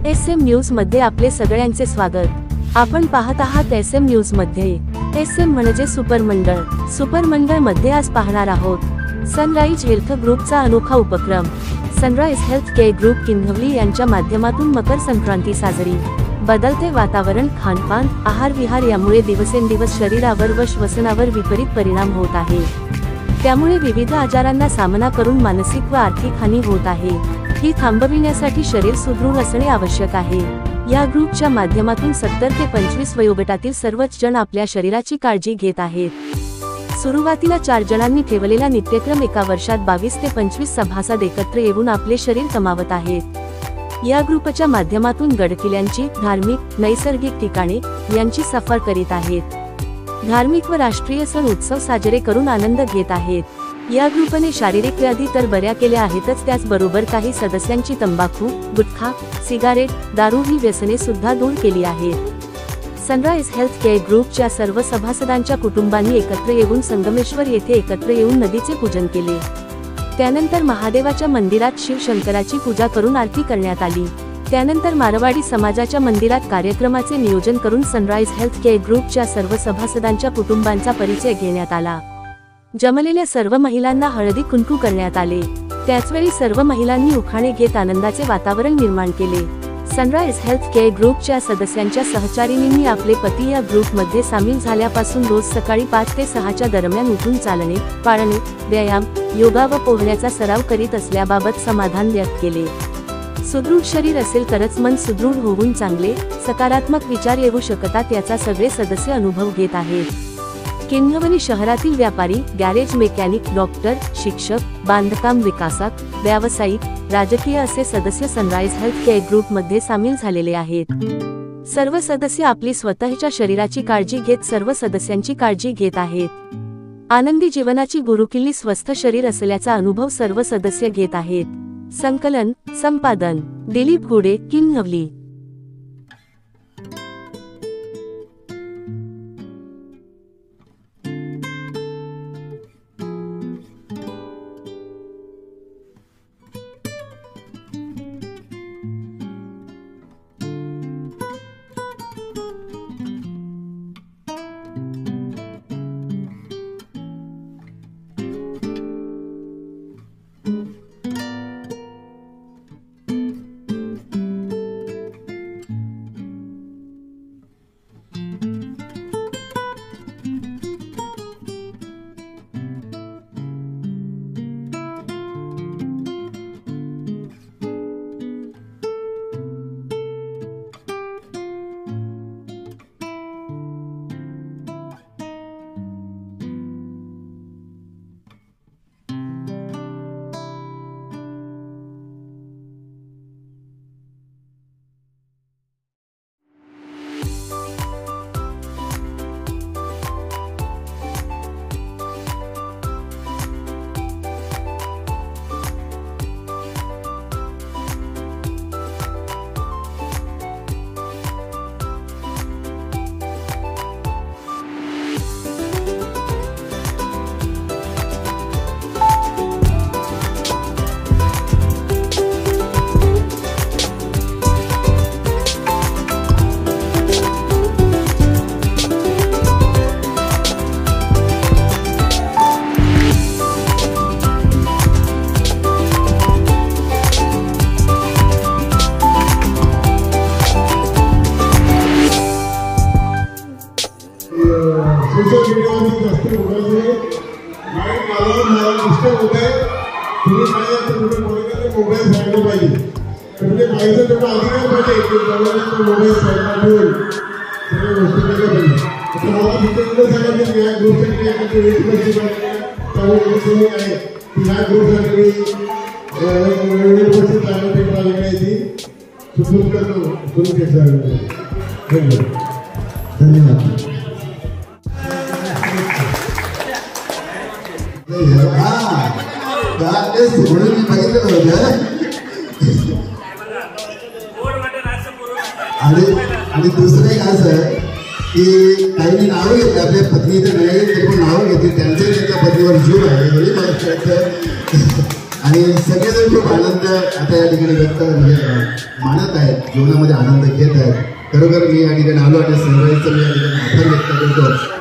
SM news मध्ये आपले सगळ्यांचे स्वागत। आपण पाहत आहात SM न्यूज मध्ये। SM म्हणजे सुपरमंडळ। सुपरमंडळ मध्ये आज पाहणार आहोत सनराइज हेल्थ ग्रुपचा अनोखा उपक्रम। सनराइज हेल्थ केअर ग्रुप किन्हवली यांच्या माध्यमातून मकर संक्रांती साजरी। बदलते वातावरण, खानपान, आहार विहार यामुळे दिवसेंदिवस शरीरावर व श्वसनावर विपरीत परिणाम होत आहे। त्यामुळे विविध आजारांना सामना करून मानसिक व आर्थिक हानी होत आहे। ही थांबविण्यासाठी शरीर सुदृढ असणे आवश्यक आहे। या ग्रुपच्या माध्यमातून 70 ते 25 वयोगटातील सर्वच जण आपल्या शरीराची काळजी घेत आहेत। सुरुवातीला 4 जणांनी ठेवलेला नित्यक्रम एका वर्षात 22 ते 25 सभासद एकत्र येऊन आपले शरीर कमावत आहेत। या ग्रुपच्या माध्यमातून गडकिल्ल्यांची, धार्मिक, नैसर्गिक ठिकाणे यांची सफर करीत आहेत। धार्मिक व राष्ट्रीय सण उत्सव साजरे करून आनंद घेत आहेत। या ग्रुपने शारीरिक व्याधी तर बऱ्या केल्या आहेतच, त्याचबरोबर काही सदस्यांची तंबाखू, गुटखा, सिगारेट, दारू ही व्यसने सुद्धा दूर केली आहेत। सनराइज हेल्थ केअर ग्रुपच्या सर्व सभासदांच्या कुटुंबांनी एकत्र येऊन संगमेश्वर येथे एकत्र येऊन नदीचे पूजन केले। त्यानंतर महादेवाच्या मंदिरात शिवशंकराची पूजा करून आरती करण्यात आली। त्यानंतर मारवाडी समाजाच्या मंदिरात कार्यक्रमाचे नियोजन करून सनराइज हेल्थ केअर ग्रुपच्या सर्व सभासदांच्या कुटुंबांचा परिचय घेण्यात आला। जमलेल्या सर्व महिलांना हळदी कुंकू करण्यात आले। त्याचवेळी सर्व महिलांनी उखाणे घेत आनंदाचे वातावरण निर्माण केले। सनराइज हेल्थ केअर ग्रुपच्या सदस्यांच्या सहचारिणींनी आपले पती या ग्रुपमध्ये सामील झाल्यापासून रोज सकाळी 5 ते 6च्या दरम्यान उठून चालणे, पाळणे, व्यायाम, योगा व पोहण्याचा सराव करीत असल्याबाबत समाधान व्यक्त केले। सुदृढ शरीर असेल तरच मन सुदृढ होऊन चांगले, सकारात्मक विचार येऊ शकतात याचा सगळे सदस्य अनुभव घेत आहेत। किन्हवली शहरातील व्यापारी, गॅरेज मेकॅनिक, डॉक्टर, शिक्षक, बांधकाम विकासक, व्यावसायिक, राजकीय असे सदस्य सनराइज हेल्थ केअर ग्रुपमध्ये सामील झालेले आहेत। सर्व सदस्य आपली स्वतःच्या शरीराची काळजी घेत सर्व सदस्यांची काळजी घेत आहेत। आनंदी जीवनाची गुरुकिल्ली स्वस्थ शरीर असल्याचा अनुभव सर्व सदस्य घेत आहेत। संकलन, संपादन दिलीप गुडे, किन्हवली। सोशल मीडियावरती जास्त बोलायचे नाही, मला डिस्टर्ब होत आहे। तुम्ही काय असं कुठे बोलायचं ते मोबाईल साईडला पाहिजे, म्हणजे पाहिजे तेवढं अधिकार पाहिजे की जवळ मोबाईल साईडला ठेवून सगळ्या गोष्टी केल्या पाहिजे। तर मला फक्त एवढं सांगायचं की या ग्रुपसाठी एखादी वेळ चालू आहे की ह्या ग्रुपसाठी व्यवस्थित चालू टेक्नॉलॉजी आहे ती सुरू करतो सुरू केलं। धन्यवाद। म्हणून बघितलं होतं आणि दुसरं एक असं की काही नावं घेतली आपल्या पत्नीचं नाही तरी पण नावं घेतली, त्यांच्या पत्नीवर जीव आहे आणि सगळेजण खूप आनंद आता या ठिकाणी व्यक्त मानत आहेत, जीवनामध्ये आनंद घेत आहेत. खरोखर मी या ठिकाणी आलो आणि सनराईजचं मी या ठिकाणी आभार व्यक्त करतो.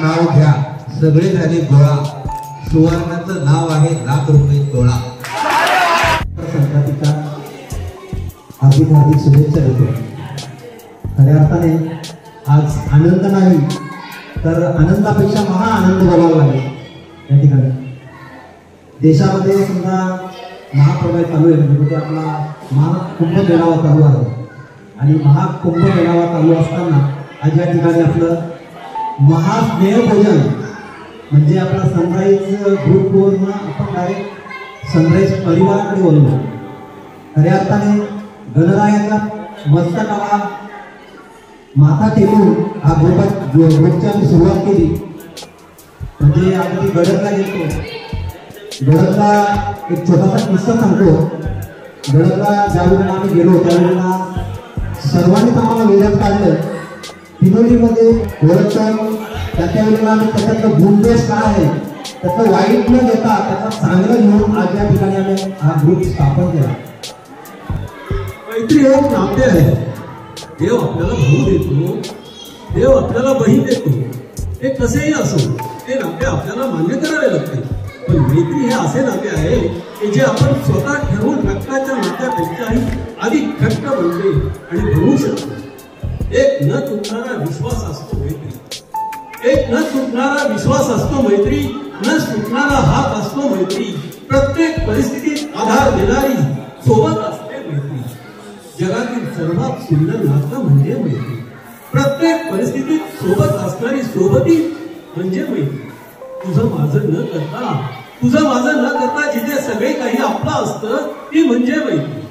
नाव घ्या सगळे झाले गोळा, सुवर्णाचं नाव आहे ₹1,00,000 तोळा. संक्रांतीच्या हार्दिक हार्दिक शुभेच्छा देतो. खऱ्या अर्थाने आज आनंद नाही तर आनंदापेक्षा महाआनंद बोलावा लागेल. या ठिकाणी देशामध्ये समजा महाप्रलय चालू आहे, म्हणजे आपला महाकुंभ मेळावा चालू आहे आणि महाकुंभ मेळावा चालू असताना आज या ठिकाणी आपलं महास्नेहभोजन म्हणजे आपला सनराईज ग्रुपवरून आपण डायरेक्ट सनराईज परिवाराकडे बोललो. खऱ्या अर्थाने गणरायाच्या मस्तकाला माथा टेकून हा ग्रुपची आम्ही सुरुवात केली. म्हणजे अगदी गडदला गेलो. गडदला एक छोटासा किस्सा सांगतो. गडदला ज्यावेळेला आम्ही गेलो त्यावेळेला सर्वांनीच आम्हाला वेळात काढलं. पिनोलीमध्ये ओळखतं त्या वेळेला आम्ही त्याच्यातलं गुणदोष काय आहे त्याचं वाईट न देता त्याचा चांगलं घेऊन आज या ठिकाणी आम्ही हा ग्रुप स्थापन केला. मैत्री एक नाते आहे. देव आपल्याला भाऊ देतो, देव आपल्याला बहीण देतो. हे कसेही असो ते नाते आपल्याला मान्य करावे लागते. पण मैत्री हे असे नाते आहे की जे आपण स्वतः ठरवून रक्ताच्या नात्यापेक्षाही अधिक घट्ट बनते आणि बनवू शकतो. एक न तुटणारा विश्वास असतो मैत्री. एक न तुटणारा विश्वास असतो मैत्री. न सुटणारा हात असतो मैत्री. प्रत्येक परिस्थितीत आधार देणारी सोबत असते मैत्री. जगातील सर्वात सुंदर नातं म्हणजे मैत्री. प्रत्येक परिस्थितीत सोबत असणारी सोबती म्हणजे मैत्री. तुझं माझं न करता जिथे सगळे काही आपलं असतं ती म्हणजे मैत्री.